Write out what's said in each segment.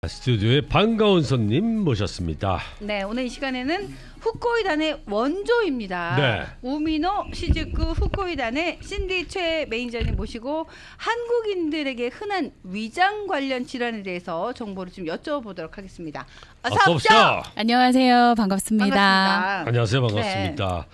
스튜디오에 반가운 손님 모셨습니다. 네, 오늘 이 시간에는 후코이단의 원조입니다. 네. 우미노 시즈쿠 후코이단의 신디 최 매니저님 모시고 한국인들에게 흔한 위장 관련 질환에 대해서 정보를 좀 여쭤보도록 하겠습니다. 어서 오십시오. 안녕하세요. 반갑습니다. 반갑습니다. 안녕하세요. 반갑습니다.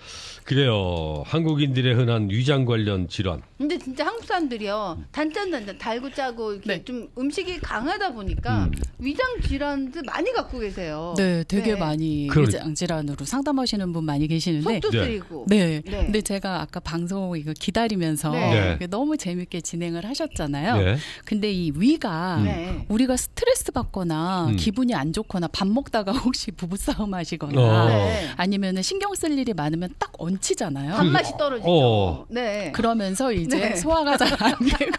그래요. 한국인들의 흔한 위장 관련 질환. 근데 진짜 한국 사람들이요, 단짠 달고 짜고 이렇게 네. 좀 음식이 강하다 보니까 위장 질환들 많이 갖고 계세요. 네, 되게 네. 많이 그러- 위장 질환으로 상담하시는 분 많이 계시는데. 속도 네. 쓰리고. 네. 네. 근데 제가 아까 방송 이거 기다리면서 네. 이게 너무 재밌게 진행을 하셨잖아요. 네. 근데 이 위가 네. 우리가 스트레스 받거나 기분이 안 좋거나 밥 먹다가 혹시 부부싸움 하시거나 어. 네. 아니면은 신경 쓸 일이 많으면 딱 얹히잖아요. 밥맛이 떨어지죠. 어. 네. 그러면서 이제 네. 소화가 잘 안 되고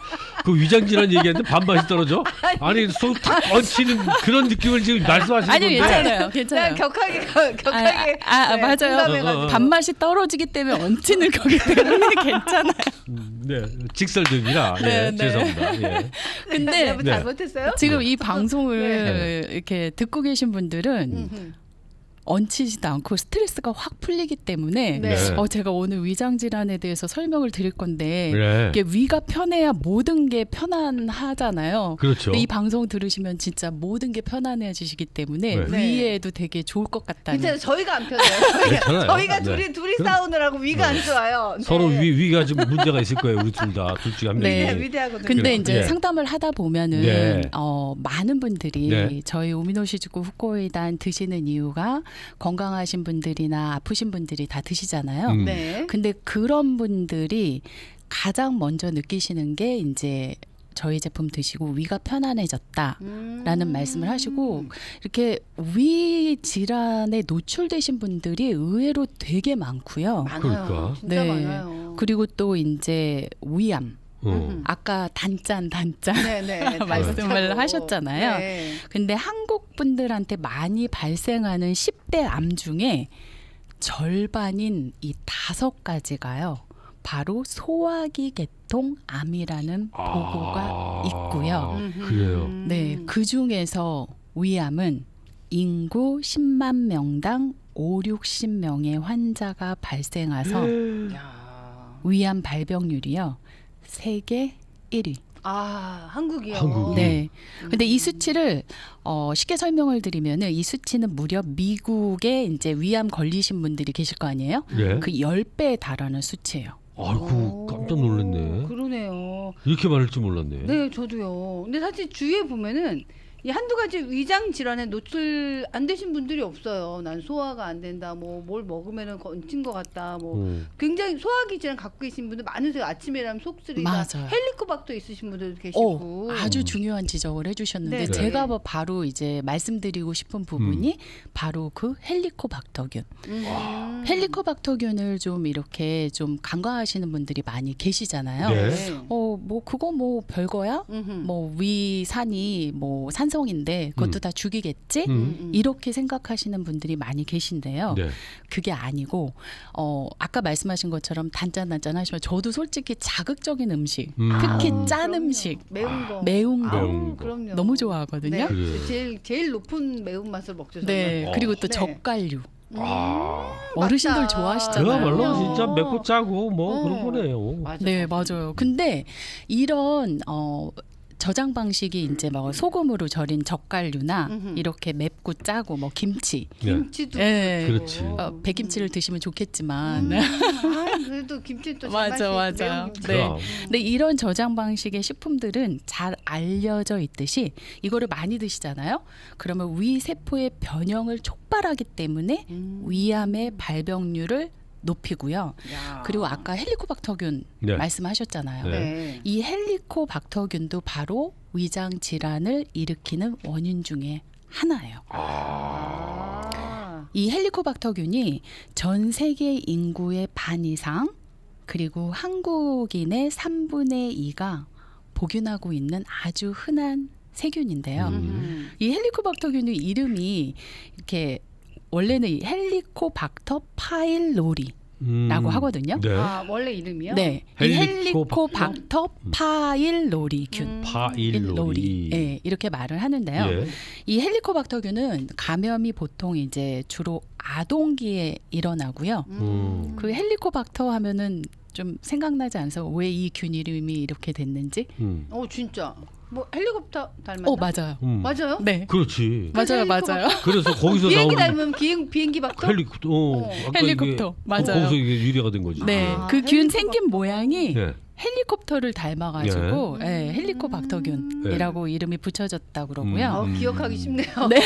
그 위장 질환 얘기했는데 반맛이 떨어져? 아니 속 탁 얹히는 그런 느낌을 지금 말씀하시는 아니 건데. 괜찮아요. 괜찮아요. 그냥 격하게 맞아요. 공감해가지고. 밥맛이 떨어지기 때문에 얹히는 거기 때문에 괜찮아요. 네. 직설적이라. 네, 예, 네. 죄송합니다. 예. 근데 여러분 네. 잘못했어요? 지금 이 방송을 이렇게 듣고 계신 분들은 음흠. 얹히지도 않고 스트레스가 확 풀리기 때문에 네. 제가 오늘 위장 질환에 대해서 설명을 드릴 건데 네. 이게 위가 편해야 모든 게 편안하잖아요. 그렇죠. 근데 이 방송 들으시면 진짜 모든 게 편안해지시기 때문에 네. 위에도 되게 좋을 것 같다는. 괜찮아요. 저희가 안 편해요. 괜찮아요. 저희가 네. 둘이 그럼- 싸우느라고 위가 안 좋아요. 네. 서로 위가 좀 문제가 있을 거예요. 우리 둘 다. 둘 중에 한 명이. 네. 위대하거든요. 근데 그래. 이제 네. 상담을 하다 보면은 네. 많은 분들이 네. 저희 오미노시즈쿠 후코이단 드시는 이유가 건강하신 분들이나 아프신 분들이 다 드시잖아요. 네. 근데 그런 분들이 가장 먼저 느끼시는 게 이제 저희 제품 드시고 위가 편안해졌다라는 말씀을 하시고 이렇게 위 질환에 노출되신 분들이 의외로 되게 많고요. 많아요. 그러니까. 진짜 네. 많아요. 그리고 또 이제 위암. 아까 단짠 네네. 말씀을 하셨잖아요. 네. 근데 한국 분들한테 많이 발생하는 10대 암 중에 절반인 이 5가지가요. 바로 소화기 계통 암이라는 보고가 있고요. 그래요. 네, 그 중에서 위암은 인구 10만 명당 5, 60명의 환자가 발생해서 야. 위암 발병률이요. 세계 1위. 아, 한국이요. 한국이. 네. 근데 이 수치를 쉽게 설명을 드리면은 이 수치는 무려 미국에 이제 위암 걸리신 분들이 계실 거 아니에요? 네. 그 10배에 달하는 수치예요. 아이고 깜짝 놀랐네. 그러네요. 이렇게 많을 줄 몰랐네. 네, 저도요. 근데 사실 주위에 보면은 이 한두 가지 위장 질환에 노출 안 되신 분들이 없어요. 난 소화가 안 된다. 뭐 뭘 먹으면은 얹힌 것 같다. 뭐 굉장히 소화기 질환 갖고 계신 분들 많으세요. 아침에 일하면 속쓰리다. 맞아요. 헬리코박터 있으신 분들도 계시고. 아주 중요한 지적을 해주셨는데 네, 네. 제가 바로 이제 말씀드리고 싶은 부분이 바로 그 헬리코박터균. 헬리코박터균을 좀 이렇게 좀 간과하시는 분들이 많이 계시잖아요. 네. 뭐 그거 뭐 별거야? 뭐 위산이 뭐 산성인데 그것도 다 죽이겠지? 이렇게 생각하시는 분들이 많이 계신데요. 네. 그게 아니고 아까 말씀하신 것처럼 단짠 하시면 저도 솔직히 자극적인 음식, 특히 짠 그럼요. 음식, 매운 거. 매운 거 매운 거. 그럼요. 너무 좋아하거든요. 네. 그래요. 제일 높은 매운 맛을 먹죠. 네, 저는. 그리고 또 네. 젓갈류. 아. 어르신들 맞다. 좋아하시잖아요. 그야말로 그럼요. 진짜 맵고 짜고 뭐 어. 그런 거네요. 맞아, 네, 맞아요. 근데 이런 저장 방식이 이제 뭐 소금으로 절인 젓갈류나 이렇게 맵고 짜고 뭐 김치. 김치도 네. 그렇지. 백김치를 드시면 좋겠지만 그래도 김치 또 맞아, 제맛이 맞아요. 매운 김치. 네. 그럼. 근데 이런 저장 방식의 식품들은 잘 알려져 있듯이 이거를 많이 드시잖아요. 그러면 위 세포의 변형을 촉발하기 때문에 위암의 발병률을 높이고요. 야. 그리고 아까 헬리코박터균 네. 말씀하셨잖아요. 네. 네. 이 헬리코박터균도 바로 위장 질환을 일으키는 원인 중에 하나예요. 아. 이 헬리코박터균이 전 세계 인구의 반 이상 그리고 한국인의 3분의 2가 복균하고 있는 아주 흔한 세균인데요. 이 헬리코박터균의 이름이 이렇게 원래는 이 헬리코박터 파일로리 하거든요. 네. 아, 원래 이름이요? 네, 이 헬리코박터 파일로리균. 파일로리. 네, 이렇게 말을 하는데요. 예. 이 헬리코박터균은 감염이 보통 이제 주로 아동기에 일어나고요. 그 헬리코박터 하면은 좀 생각나지 않아서 왜 이 균 이름이 이렇게 됐는지? 진짜. 뭐 헬리콥터 닮았나? 맞아요. 맞아요? 네, 그래서 맞아요, 헬리콥터. 맞아요. 그래서 거기서 비행기 나온 닮으면 비행기 박터? 헬리콥터. 아까 헬리콥터. 이게 맞아요. 거기서 이게 유래가 된 거지. 네, 아, 그 균 헬리코박터. 생긴 모양이 예. 헬리콥터를 닮아가지고 헬리코박터균이라고 이름이 붙여졌다 그러고요. 기억하기 쉽네요. 네.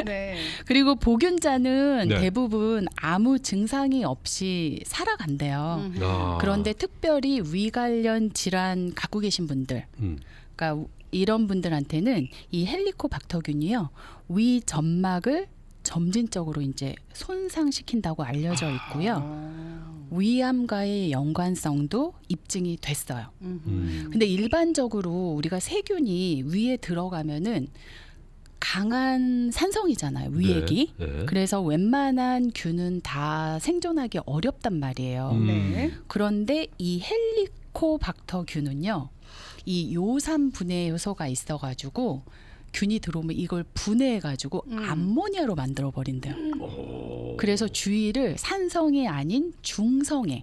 네. 그리고 보균자는 네. 대부분 아무 증상이 없이 살아간대요. 아. 그런데 특별히 위 관련 질환 갖고 계신 분들, 그러니까 이런 분들한테는 이 헬리코박터균이요 위 점막을 점진적으로 이제 손상시킨다고 알려져 있고요. 위암과의 연관성도 입증이 됐어요. 근데 일반적으로 우리가 세균이 위에 들어가면은 강한 산성이잖아요. 위액이. 네. 그래서 웬만한 균은 다 생존하기 어렵단 말이에요. 네. 그런데 이 헬리코박터균은요. 이 요산 분해 요소가 있어가지고 균이 들어오면 이걸 분해해가지고 암모니아로 만들어 버린대요. 그래서 주위를 산성이 아닌 중성에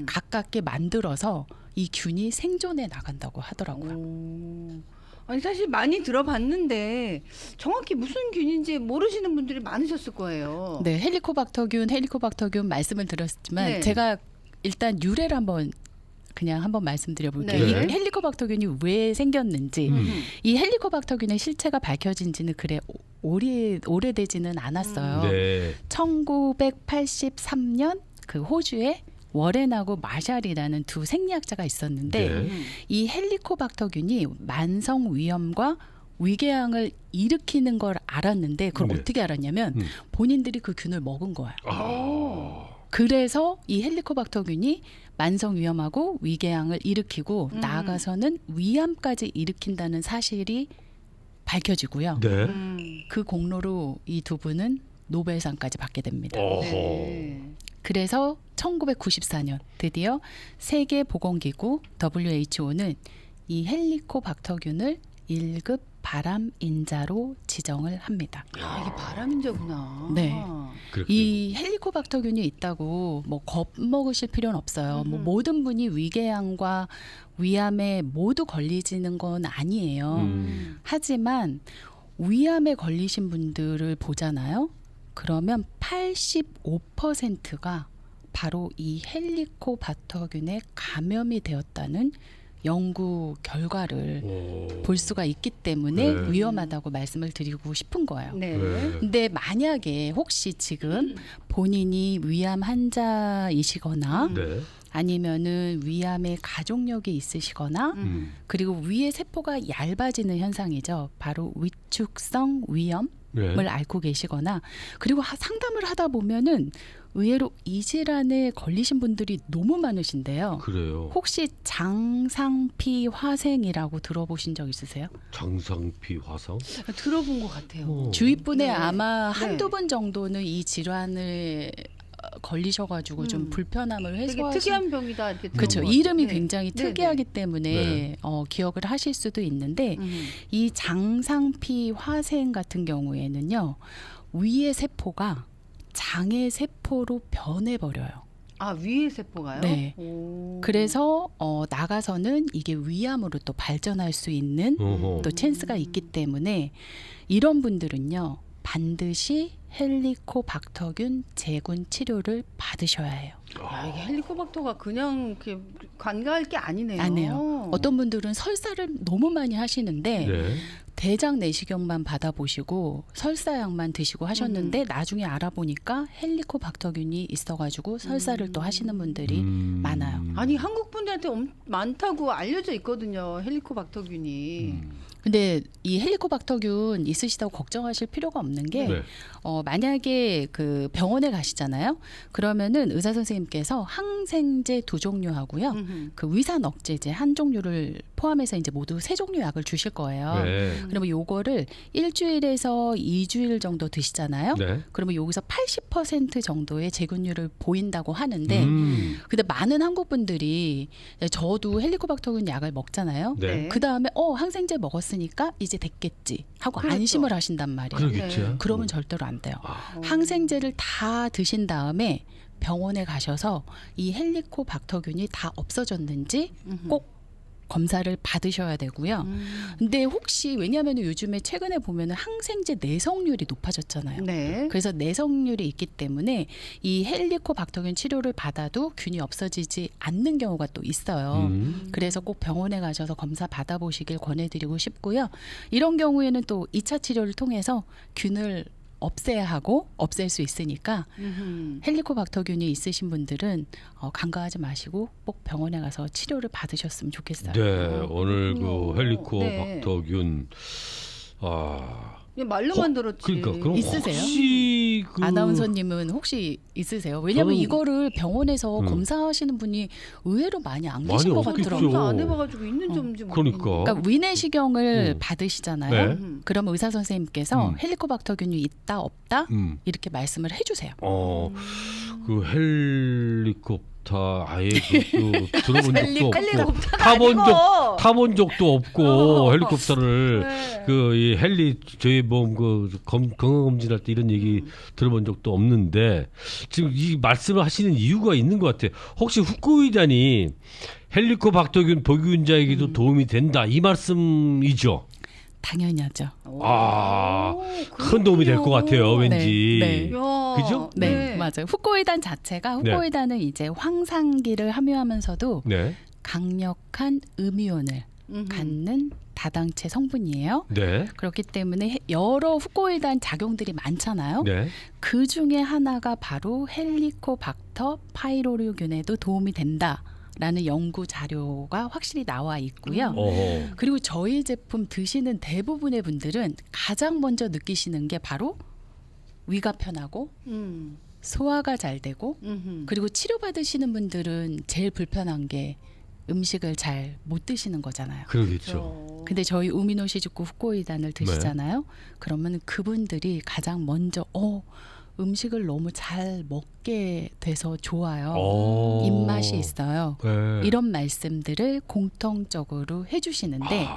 가깝게 만들어서 이 균이 생존해 나간다고 하더라고요. 아니 사실 많이 들어봤는데 정확히 무슨 균인지 모르시는 분들이 많으셨을 거예요. 네, 헬리코박터균 말씀을 드렸지만 네. 제가 일단 유래를 한번 말씀드려볼게요. 네. 이 헬리코박터균이 왜 생겼는지, 이 헬리코박터균의 실체가 밝혀진 지는 오래되지는 않았어요. 네. 1983년 그 호주에 워렌하고 마샬이라는 두 생리학자가 있었는데 네. 이 헬리코박터균이 만성 위염과 위궤양을 일으키는 걸 알았는데 그걸 네. 어떻게 알았냐면 본인들이 그 균을 먹은 거예요. 아. 그래서 이 헬리코박터균이 만성 위염하고 위궤양을 일으키고 나아가서는 위암까지 일으킨다는 사실이 밝혀지고요. 네. 그 공로로 이 두 분은 노벨상까지 받게 됩니다. 어허. 네. 그래서 1994년 드디어 세계보건기구 WHO는 이 헬리코박터균을 1급 발암인자로 지정을 합니다. 이게 바람인자구나. 네. 그렇군요. 이 헬리코박터균이 있다고 뭐 겁먹으실 필요는 없어요. 뭐 모든 분이 위궤양과 위암에 모두 걸리지는 건 아니에요. 하지만 위암에 걸리신 분들을 보잖아요. 그러면 85%가 바로 이 헬리코박터균에 감염이 되었다는 연구 결과를 볼 수가 있기 때문에 네. 위험하다고 말씀을 드리고 싶은 거예요. 네. 네. 근데 만약에 혹시 지금 본인이 위암 환자이시거나 네. 아니면은 위암의 가족력이 있으시거나 그리고 위의 세포가 얇아지는 현상이죠. 바로 위축성 위염을 네. 앓고 계시거나 그리고 상담을 하다 보면은 의외로 이 질환에 걸리신 분들이 너무 많으신데요. 그래요. 혹시 장상피 화생이라고 들어보신 적 있으세요? 장상피 화상? 들어본 것 같아요. 주위 분에 네. 아마 네. 한두 분 정도는 이 질환을 걸리셔가지고 좀 불편함을 되게 해소하신 특이한 병이다 이렇게 들은 그렇죠. 것 같아요. 이름이 네. 굉장히 네, 특이하기 때문에 네. 기억을 하실 수도 있는데 이 장상피 화생 같은 경우에는요. 위의 세포가 장의 세포로 변해버려요. 아 위의 세포가요? 네. 오. 그래서 나가서는 이게 위암으로 또 발전할 수 있는 어허. 또 찬스가 있기 때문에 이런 분들은요. 반드시 헬리코박터균 제군 치료를 받으셔야 해요. 아, 이게 헬리코박터가 그냥 이렇게 관가할 게 아니네요. 안 해요. 어떤 분들은 설사를 너무 많이 하시는데 네. 대장 내시경만 받아보시고 설사약만 드시고 하셨는데 나중에 알아보니까 헬리코박터균이 있어가지고 설사를 또 하시는 분들이 많아요. 아니 한국 분들한테 많다고 알려져 있거든요. 헬리코박터균이. 근데 이 헬리코박터균 있으시다고 걱정하실 필요가 없는 게 네. 만약에 그 병원에 가시잖아요. 그러면은 의사 선생님께서 항생제 2종류하고요. 그 위산 억제제 한 종류를 포함해서 이제 모두 3종류 약을 주실 거예요. 네. 그러면 요거를 1주일에서 2주일 정도 드시잖아요. 네. 그러면 여기서 80% 정도의 재균율을 보인다고 하는데 근데 많은 한국 분들이 저도 헬리코박터균 약을 먹잖아요. 네. 그 다음에 항생제 먹었으니까 이제 됐겠지 하고 그렇죠. 안심을 하신단 말이에요. 그러겠지. 네. 그러면 절대로 안 돼요. 아. 항생제를 다 드신 다음에 병원에 가셔서 이 헬리코박터균이 다 없어졌는지 꼭 검사를 받으셔야 되고요. 근데 혹시 왜냐하면 요즘에 최근에 보면은 항생제 내성률이 높아졌잖아요. 네. 그래서 내성률이 있기 때문에 이 헬리코박터균 치료를 받아도 균이 없어지지 않는 경우가 또 있어요. 그래서 꼭 병원에 가셔서 검사 받아보시길 권해드리고 싶고요. 이런 경우에는 또 2차 치료를 통해서 균을 없애야 하고 없앨 수 있으니까 헬리코박터균이 있으신 분들은 간과하지 마시고 꼭 병원에 가서 치료를 받으셨으면 좋겠어요. 네, 오늘 그 그렇군요. 헬리코박터균 이게 말로만 들었지. 그러니까 그럼 있으세요? 혹시 그 아나운서님은 혹시 있으세요? 왜냐하면 저는- 이거를 병원에서 검사하시는 분이 의외로 많이 안 계신 많이 것 없겠죠. 같더라고요. 검사 안 해봐가지고 있는 점인지 그러니까. 모르겠네. 그러니까 위내시경을 음. 받으시잖아요. 네. 그러면 의사 선생님께서 음. 헬리코박터균이 있다 없다 이렇게 말씀을 해주세요. 그 헬리콥터 아예 그 들어본 적도 없고 헬리콥터가 타본 아니고. 적 타본 적도 없고 헬리콥터를 네. 그 이 헬리 저희 그 건강 검진할 때 이런 얘기 들어본 적도 없는데 지금 이 말씀을 하시는 이유가 있는 것 같아요. 혹시 후쿠이단이 헬리코박터균 보균자에게도 도움이 된다 이 말씀이죠? 당연히 하죠. 큰 도움이 될 것 같아요. 왠지. 네. 야, 그죠? 네, 맞아요. 후코이단 자체가 네. 후코이단은 이제 황산기를 함유하면서도 네. 강력한 음이온을 갖는 다당체 성분이에요. 네. 그렇기 때문에 여러 후코이단 작용들이 많잖아요. 네. 그 중에 하나가 바로 헬리코박터 파이로류균에도 도움이 된다라는 연구 자료가 확실히 나와 있고요. 그리고 저희 제품 드시는 대부분의 분들은 가장 먼저 느끼시는 게 바로 위가 편하고 소화가 잘 되고 그리고 치료받으시는 분들은 제일 불편한 게 음식을 잘 못 드시는 거잖아요. 그러겠죠. 근데 저희 우미노시즈쿠 후코이단을 드시잖아요. 그러면 그분들이 가장 먼저 음식을 너무 잘 먹게 돼서 좋아요. 입맛이 있어요. 네. 이런 말씀들을 공통적으로 해주시는데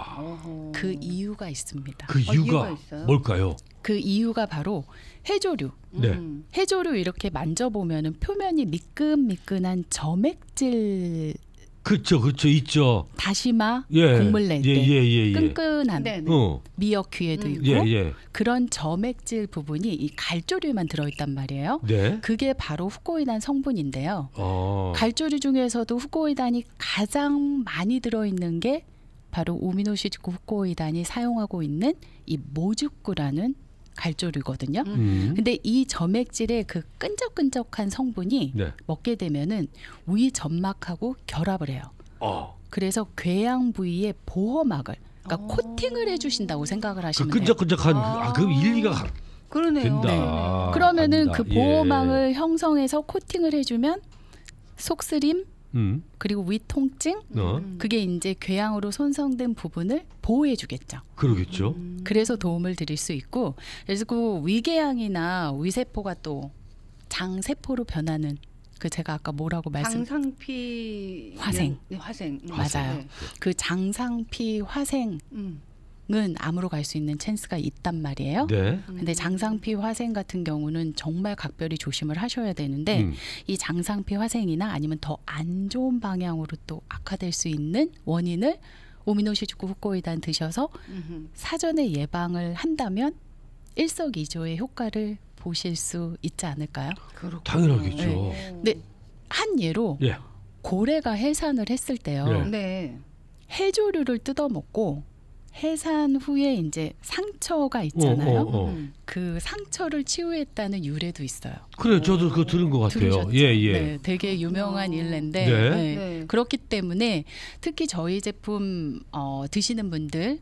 그 이유가 있습니다. 그 이유가 이유가 있어요? 뭘까요? 그 이유가 바로 해조류. 네. 해조류 이렇게 만져보면 표면이 미끈미끈한 점액질 그렇죠, 있죠. 다시마 예, 국물 낼 때 예. 끈끈한 네. 미역귀에도 있고 예. 그런 점액질 부분이 이 갈조류에만 들어있단 말이에요. 네. 그게 바로 후코이단 성분인데요. 어. 갈조류 중에서도 후코이단이 가장 많이 들어있는 게 바로 우미노시즈쿠 후코이단이 사용하고 있는 이 모주쿠라는 갈조류거든요. 근데 이 점액질의 그 끈적끈적한 성분이 네. 먹게 되면은 위 점막하고 결합을 해요. 그래서 궤양 부위의 보호막을 그러니까 코팅을 해주신다고 생각을 그 하시면 돼요. 끈적끈적한 그 일리가 그러네요. 된다. 그러면은 간다. 그 보호막을 형성해서 코팅을 해주면 속쓰림 그리고 위 통증 그게 이제 궤양으로 손상된 부분을 보호해주겠죠. 그러겠죠. 그래서 도움을 드릴 수 있고 그래서 그 위궤양이나 위세포가 또 장세포로 변하는 그 제가 아까 뭐라고 장상피 화생. 네, 화생. 맞아요. 네. 그 장상피 화생은 암으로 갈 수 있는 찬스가 있단 말이에요. 네. 근데 장상피 화생 같은 경우는 정말 각별히 조심을 하셔야 되는데 이 장상피 화생이나 아니면 더 안 좋은 방향으로 또 악화될 수 있는 원인을 오미노시즈쿠 후코이단 드셔서 사전에 예방을 한다면 일석이조의 효과를 보실 수 있지 않을까요? 당연하겠죠. 근데 한 예로 예. 고래가 해산을 했을 때요. 네. 네. 해조류를 뜯어먹고 해산 후에 이제 상처가 있잖아요. 그 상처를 치유했다는 유래도 있어요. 그래, 저도 그거 들은 것 같아요. 들으셨죠? 예. 네, 되게 유명한 일례인데 네. 네. 그렇기 때문에 특히 저희 제품 드시는 분들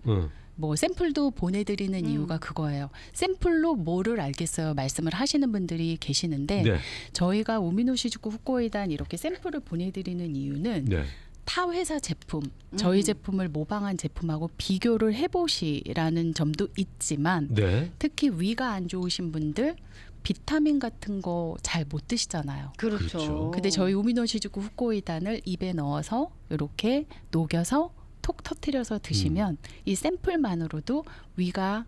뭐 샘플도 보내드리는 이유가 그거예요. 샘플로 뭐를 알겠어요 말씀을 하시는 분들이 계시는데 네. 저희가 우미노시즈쿠 후코이단 이렇게 샘플을 보내드리는 이유는 네. 타 회사 제품, 저희 제품을 모방한 제품하고 비교를 해보시라는 점도 있지만 네. 특히 위가 안 좋으신 분들 비타민 같은 거 잘 못 드시잖아요. 그렇죠. 그렇죠. 근데 저희 우미노시즈쿠 후코이단을 입에 넣어서 이렇게 녹여서 톡 터트려서 드시면 이 샘플만으로도 위가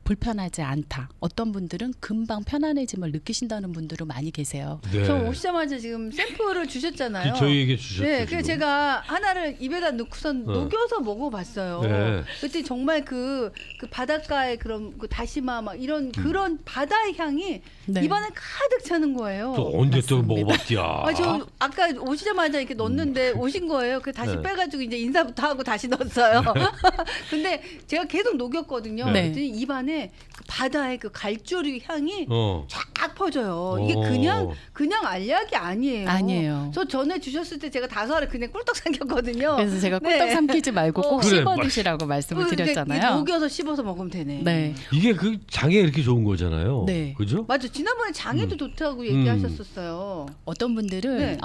불편하지 않다. 어떤 분들은 금방 편안해짐을 느끼신다는 분들은 많이 계세요. 네. 저 오시자마자 지금 샘플을 주셨잖아요. 저희에게 주셨죠. 네, 지금. 그래서 제가 하나를 입에다 넣고선 녹여서 먹어봤어요. 네. 그때 정말 그 바닷가의 그런 그 다시마 막 이런 그런 바다의 향이 네. 입안에 가득 차는 거예요. 또 언제 또 맞습니다. 먹어봤디야. 아, 저 아까 오시자마자 이렇게 넣었는데 오신 거예요. 그 다시 네. 빼가지고 이제 인사부터 하고 다시 넣었어요. 근데 제가 계속 녹였거든요. 네. 그랬더니 입안에 그 바다의 그 갈조류 향이 어. 쫙 퍼져요. 이게 어. 그냥 알약이 아니에요. 아니에요. 저 전에 주셨을 때 제가 5알을 그냥 꿀떡 삼켰거든요. 그래서 제가 꿀떡 네. 삼키지 말고 꼭 그래, 씹어 드시라고 말씀을 근데 드렸잖아요. 녹여서 씹어서 먹으면 되네. 네. 이게 그 장에 이렇게 좋은 거잖아요. 네. 그죠? 맞아. 지난번에 장에도 좋다고 얘기하셨었어요. 어떤 분들은 네.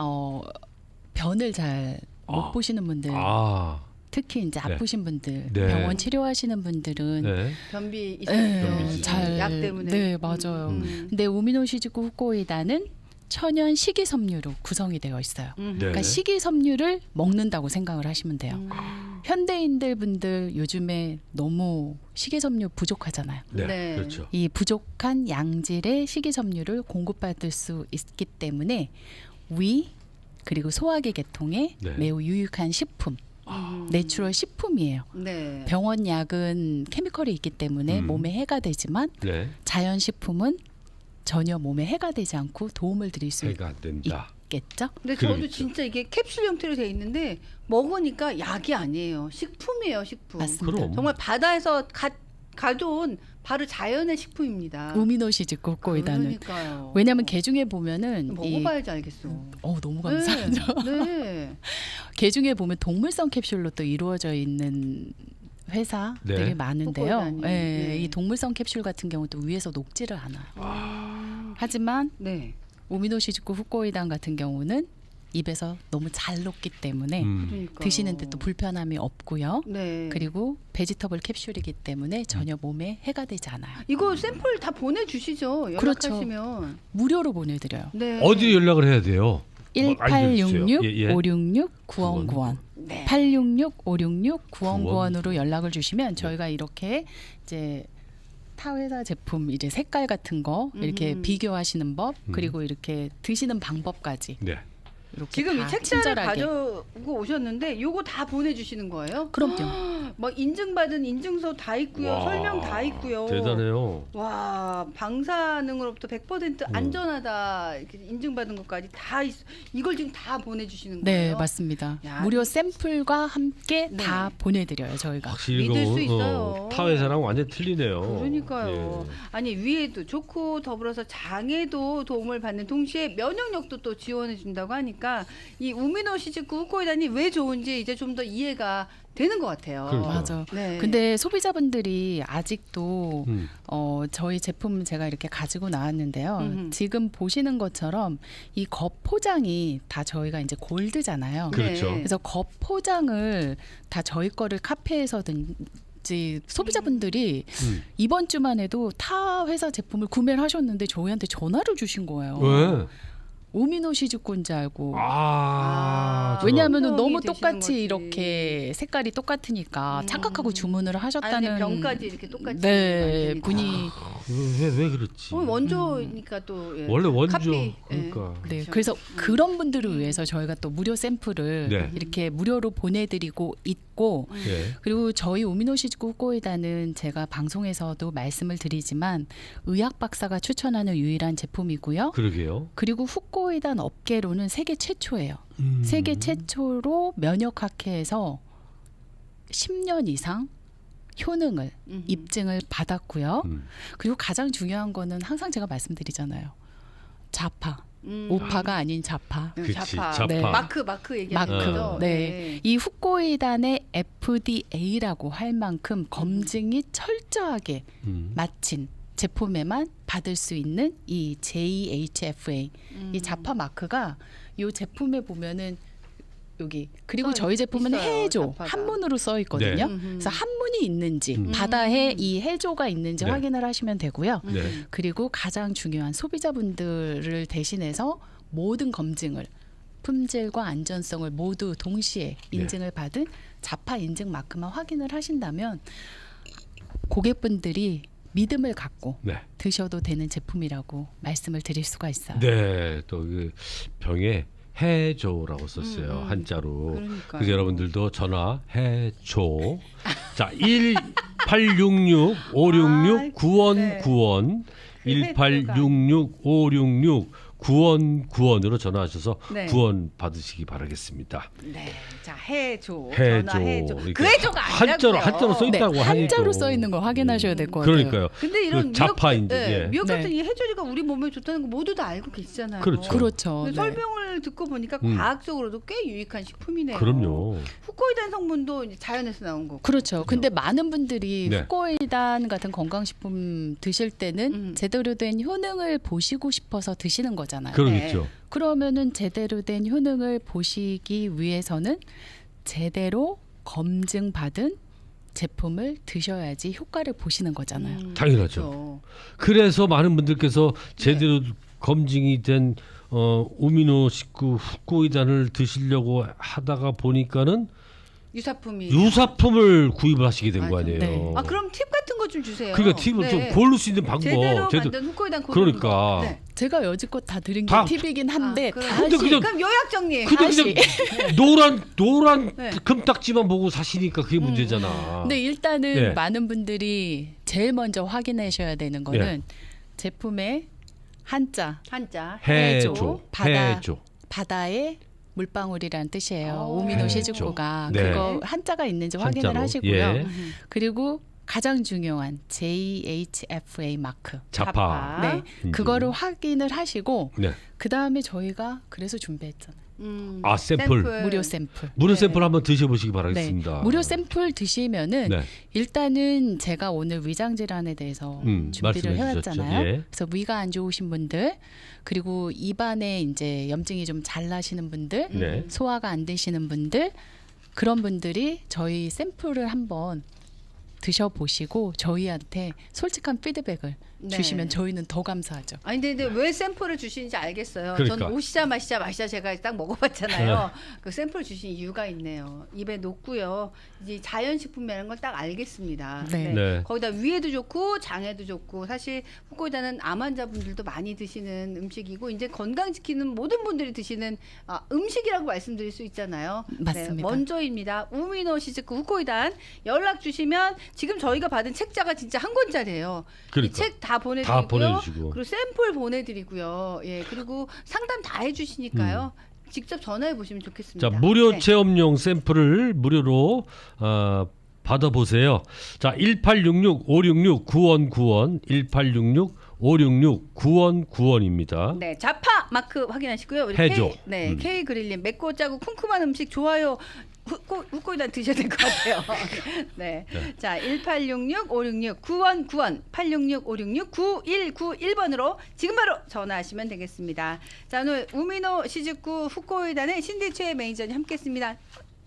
변을 잘 못 아. 보시는 분들, 아. 특히 이제 네. 아프신 분들, 네. 병원 치료하시는 분들은 네. 변비 네, 있으시죠. 잘 약 때문에. 네, 맞아요. 근데 우미노시즈쿠 후코이다는 천연 식이섬유로 구성이 되어 있어요. 네. 그러니까 식이섬유를 먹는다고 생각을 하시면 돼요. 현대인들 분들 요즘에 너무 식이섬유 부족하잖아요. 네. 네. 그렇죠. 이 부족한 양질의 식이섬유를 공급받을 수 있기 때문에 위 그리고 소화기 계통에 네. 매우 유익한 식품, 내추럴 식품이에요. 네. 병원 약은 케미컬이 있기 때문에 몸에 해가 되지만 네. 자연 식품은 전혀 몸에 해가 되지 않고 도움을 드릴 수 해가 안 된다. 있겠죠. 근데 저도 그러겠죠. 진짜 이게 캡슐 형태로 돼 있는데 먹으니까 약이 아니에요. 식품이에요, 식품. 맞습니다. 그럼. 정말 바다에서 가져온 바로 자연의 식품입니다. 우미노시즈쿠 후코이다는 그러니까요. 왜냐하면 개 중에 보면은 먹어봐야지 알겠어. 너무 감사하죠. 네. 개 중에 보면 동물성 캡슐로 또 이루어져 있는 회사들이 네. 많은데요. 후코이다니. 예, 네. 이 동물성 캡슐 같은 경우도 위에서 녹지를 않아요. 하지만 네. 우미노시즈쿠 후코이단 같은 경우는 입에서 너무 잘 녹기 때문에 그러니까. 드시는데 또 불편함이 없고요. 네. 그리고 베지터블 캡슐이기 때문에 전혀 몸에 해가 되지 않아요. 이거 샘플 다 보내주시죠. 그렇죠. 연락하시면. 무료로 보내드려요. 네. 어디에 연락을 해야 돼요? 뭐 알려주세요. 1866-566-9591 네. 866-566-9591으로 연락을 주시면 저희가 이렇게 이제 타 회사 제품 이제 색깔 같은 거 이렇게 비교하시는 법 그리고 이렇게 드시는 방법까지 네. 이렇게 지금 다 이 책자를 친절하게. 가져오고 오셨는데 요거 다 보내주시는 거예요? 그럼요. 막 인증받은 인증서 다 있고요. 와, 설명 다 있고요. 대단해요. 와, 방사능으로부터 100% 안전하다 이렇게 인증받은 것까지 다 이걸 지금 다 보내주시는 네, 거예요? 맞습니다. 야, 무료 샘플과 함께 네. 다 보내드려요, 저희가. 확실히 믿을 이거, 수 있어요. 타회사랑 완전 틀리네요. 그러니까요. 예. 아니 위에도 좋고 더불어서 장에도 도움을 받는 동시에 면역력도 또 지원해 준다고 하니까 이 우미노시즈쿠 후코이단이 왜 좋은지 이제 좀 더 이해가 되는 것 같아요. 그러니까. 맞아. 네. 근데 소비자분들이 아직도 음. 저희 제품 제가 이렇게 가지고 나왔는데요. 음흠. 지금 보시는 것처럼 이 겉 포장이 다 저희가 이제 골드잖아요. 그렇죠. 네. 그래서 겉 포장을 다 저희 거를 카페에서든지 소비자분들이 이번 주만 해도 타 회사 제품을 구매를 하셨는데 저희한테 전화를 주신 거예요. 왜? 우미노시즈쿠인지 알고. 아. 왜냐하면 성형이 너무 되시는 똑같이 거지. 이렇게 색깔이 똑같으니까 착각하고 주문을 아니 하셨다는 병까지 이렇게 똑같이 네 만드니까. 분이 왜 그렇지? 원조니까 또 예. 원래 원조. 카피. 그러니까. 네, 그렇죠. 그래서 그런 분들을 위해서 저희가 또 무료 샘플을 네. 이렇게 무료로 보내드리고 있고 예. 그리고 저희 우미노시즈쿠 후코이다는 제가 방송에서도 말씀을 드리지만 의학 박사가 추천하는 유일한 제품이고요. 그러게요. 그리고 후코이단 업계로는 세계 최초예요. 세계 최초로 면역학회에서 10년 이상 효능을 입증을 받았고요. 그리고 가장 중요한 거는 항상 제가 말씀드리잖아요. 좌파. 우파가 아닌 좌파. 그치, 좌파. 네. 마크 얘기하는 마크. 거죠. 네. 이 후코이단의 FDA라고 할 만큼 검증이 철저하게 마친 제품에만 받을 수 있는 이 JHFA 이 좌파 마크가 이 제품에 보면은 여기 그리고 써 저희 제품은 있어요, 해조 자파가. 한문으로 써 있거든요. 네. 그래서 한문이 있는지 바다에 이 해조가 있는지 네. 확인을 하시면 되고요. 네. 그리고 가장 중요한 소비자분들을 대신해서 모든 검증을 품질과 안전성을 모두 동시에 인증을 받은 자파 인증 마크만 확인을 하신다면 고객분들이 믿음을 갖고 네. 드셔도 되는 제품이라고 말씀을 드릴 수가 있어요. 네, 또 그 병에 해조라고 썼어요. 한자로. 그러니까요. 그래서 여러분들도 전화 해조. 자, 1866-566-9191 1866-566-9191으로 전화하셔서 네. 구원 받으시기 바라겠습니다. 네. 자, 해조. 해조. 전화 해조. 이렇게 그 해조가 아니라고요. 한자로 써 있다고 하니까. 한자로 써 있는 거 확인하셔야 될 것 같아요. 그러니까요. 근데 이런 그 자파 인증. 예. 미역 같은 네. 이 해조류가 우리 몸에 좋다는 거 모두 다 알고 계시잖아요. 그렇죠. 그렇죠. 근데 네. 설명을 듣고 보니까 음. 과학적으로도 꽤 유익한 식품이네요. 그럼요. 후코이단 성분도 이제 자연에서 나온 거고. 그렇죠. 근데 많은 분들이 네. 후코이단 같은 건강식품 드실 때는 음. 제대로 된 효능을 보시고 싶어서 드시는 거잖아요. 그러겠죠. 그러면은 제대로 된 효능을 보시기 위해서는 제대로 검증받은 제품을 드셔야지 효과를 보시는 거잖아요. 당연하죠. 그렇죠. 그래서 많은 분들께서 네. 제대로 검증이 된 우미노 식구 후코이단을 드시려고 하다가 보니까는 유사품이. 유사품을 구입을 하시게 된 거 맞아. 아니에요. 네. 아 그럼 팁 같은 거 좀 주세요. 그러니까 팁을 좀 고를 수 있는 방법. 제대로 만든 후코이단 고르는 그러니까. 거. 네. 제가 여지껏 다 드린 게 다- 팁이긴 한데 그럼. 다시 근데 그냥- 그럼 요약 정리. 근데 다시. 그냥 노란 네. 금딱지만 보고 사시니까 그게 문제잖아. 근데 일단은 네. 많은 분들이 제일 먼저 확인하셔야 되는 거는 제품의 한자 한자. 해조, 바다. 해조. 바다의 물방울이라는 뜻이에요. 오. 우미노 해조. 시즈코가 네. 그거 한자가 있는지 확인을 한자로. 하시고요. 예. 그리고 가장 중요한 JHFA 마크. 자파. 네, 인증. 그거를 확인을 하시고 네. 그 다음에 저희가 그래서 준비했잖아요. 아, 샘플. 무료 샘플. 무료 네. 샘플 한번 드셔보시기 네, 바라겠습니다. 무료 샘플 드시면은 네. 일단은 제가 오늘 위장 질환에 대해서 준비를 말씀해 해왔잖아요. 주셨죠. 예. 그래서 위가 안 좋으신 분들, 그리고 입안에 이제 염증이 좀 잘 나시는 분들, 네. 소화가 안 되시는 분들, 그런 분들이 저희 샘플을 한번 드셔보시고 저희한테 솔직한 피드백을 네. 주시면 저희는 더 감사하죠. 아니 근데 왜 샘플을 주시는지 알겠어요. 그러니까. 저는 오시자마자 제가 딱 먹어봤잖아요. 그 샘플 주신 이유가 있네요. 입에 놓고요. 이제 자연식품이라는 걸 딱 알겠습니다. 네. 네. 거기다 위에도 좋고 장에도 좋고 사실 후코이다는 암 환자분들도 많이 드시는 음식이고 이제 건강 지키는 모든 분들이 드시는 음식이라고 말씀드릴 수 있잖아요. 맞습니다. 네, 먼저입니다. 우미노 시즈쿠 후코이단 연락 주시면 지금 저희가 받은 책자가 진짜 한 권짜리예요. 그러니까. 이 책 다 보내드리고요. 다 보내주시고. 그리고 샘플 보내드리고요. 예, 그리고 상담 다 해주시니까요. 직접 전화해 보시면 좋겠습니다. 자, 무료 네. 체험용 샘플을 무료로 받아보세요. 자, 1866-566-9191 1866-566-9191입니다. 네, 자파 마크 확인하시고요. 우리 해줘. K, 네, K 그릴님 맵고 짜고 쿰쿰한 음식 좋아요. 후코이단 드셔야 될 것 같아요. 네. 자, 1866-566-9191 866-566-9191번으로 지금 바로 전화하시면 되겠습니다. 자, 오늘 우미노 시즈쿠 후코이단의 신디최 매니저님 함께했습니다.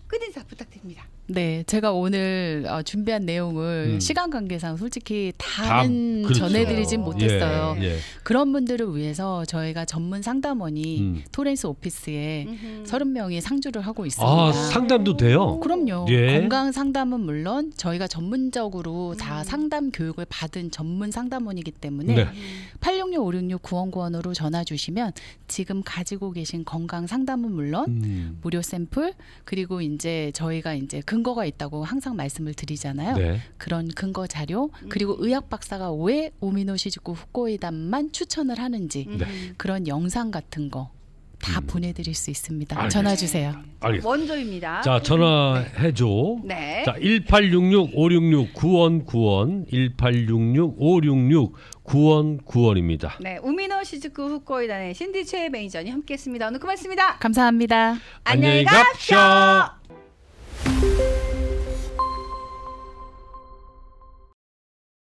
끝인사 부탁드립니다. 네, 제가 오늘 준비한 내용을 시간 관계상 솔직히 다는 그렇죠. 전해드리진 못했어요. 예, 예. 그런 분들을 위해서 저희가 전문 상담원이 토렌스 오피스에 30명이 상주를 하고 있습니다. 아, 상담도 돼요? 그럼요. 예. 건강 상담은 물론 저희가 전문적으로 다 상담 교육을 받은 전문 상담원이기 때문에 네. 866-566-9191으로 전화 주시면 지금 가지고 계신 건강 상담은 물론 무료 샘플 그리고 이제 저희가 이제 근거가 있다고 항상 말씀을 드리잖아요. 네. 그런 근거 자료 그리고 의학 박사가 왜 우미노 시즈쿠 후코이단만 추천을 하는지 네. 그런 영상 같은 거 다 보내드릴 수 있습니다. 알겠습니다. 전화 주세요. 알겠습니다. 원조입니다. 자, 전화해줘. 네. 자, 1866-566-9191 1866-566-9191입니다. 네, 우미노 시즈쿠 후코이단의 신디최 매니저님 함께했습니다. 오늘 고맙습니다. 감사합니다. 안녕히 갑시오.